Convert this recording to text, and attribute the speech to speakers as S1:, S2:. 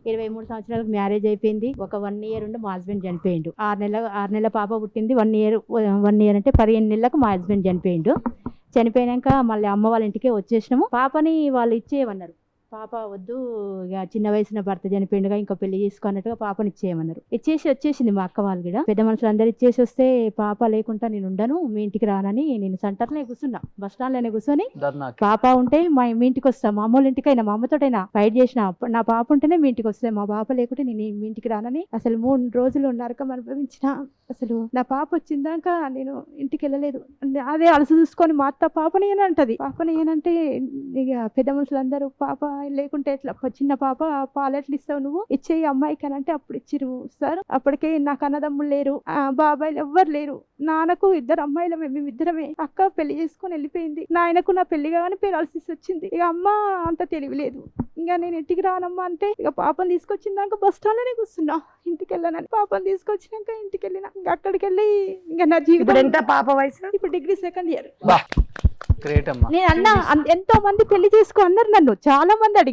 S1: 23 సంవత్సరాలకు మ్యారేజ్ అయిపోయింది. ఒక 1 ఇయర్ ఉండి మా హస్బెండ్ చనిపోయిండు. 6 నెలల పాప పుట్టింది. 1 ఇయర్ అంటే 15 నెలలకు మా హస్బెండ్ చనిపోయిండు. చనిపోయినాక మళ్ళీ అమ్మ వాళ్ళ ఇంటికే వచ్చేసినాము. పాపని వాళ్ళు ఇచ్చేయమన్నారు. పాప వద్దు, ఇక చిన్న వయసున భర్త చనిపోయిండుగా, ఇంకా పెళ్లి చేసుకున్నట్టుగా పాపని ఇచ్చేయమన్నారు. ఇచ్చేసి వచ్చేసింది మా అక్క వాళ్ళు కూడా. పెద్ద మనుషులు అందరు ఇచ్చేసి వస్తే పాప లేకుండా నేను ఉండను, మీ ఇంటికి రానని నేను సెంటర్లోనే కూర్చున్నా, బస్ స్టాండ్ లోనే కూర్చొని పాప ఉంటే మీ ఇంటికి వస్తా, మా అమ్మోళ్ళ ఇంటికైనా మా అమ్మతోటైనా ఫైట్ చేసిన, నా పాప ఉంటేనే మీ ఇంటికి వస్తే, మా పాప లేకుంటే నేను మీ ఇంటికి రానని అసలు 3 రోజులు నరకం అనుభవించిన. అసలు నా పాప వచ్చిందాక నేను ఇంటికి వెళ్ళలేదు. అదే అలసి చూసుకొని మా అత్త పాపని ఏనంటది. పాపని ఏనంటే ఇక పెద్ద మనుషులందరూ పాప లేకుంటే ఎట్లా, చిన్న పాప పాలు ఎట్లా ఇస్తావు నువ్వు, ఇచ్చేయి అమ్మాయికి అని అంటే అప్పుడు ఇచ్చిరు సార్. అప్పటికే నాకు అన్నదమ్ములు లేరు, బాబాయిలు ఎవ్వరు లేరు. నాన్నకు 2 అమ్మాయిలమే, మేమిద్దరమే. అక్క పెళ్లి చేసుకొని వెళ్ళిపోయింది. నాయనకు నా పెళ్లి కాగానే పేరాల్సి వచ్చింది. ఇక అమ్మ అంత తెలియలేదు. ఇంకా నేను ఇంటికి రానమ్మా అంటే ఇక పాపని తీసుకొచ్చిందాక బస్ స్టాండ్ లోనే కూర్చున్నా, ఇంటికి వెళ్ళానని. పాపని తీసుకొచ్చినాక ఇంటికి వెళ్ళిన. ఇంకా అక్కడికి వెళ్ళి ఇంకా నా జీవితం.
S2: ఎంత పాప వయసు?
S1: ఇప్పుడు డిగ్రీ 2nd ఇయర్.
S3: గ్రేట్ అమ్మా.
S1: నేను అన్నా, ఎంతో మంది పెళ్లి చేసుకో అన్నారు నన్ను, చాలా మంది అడిగారు.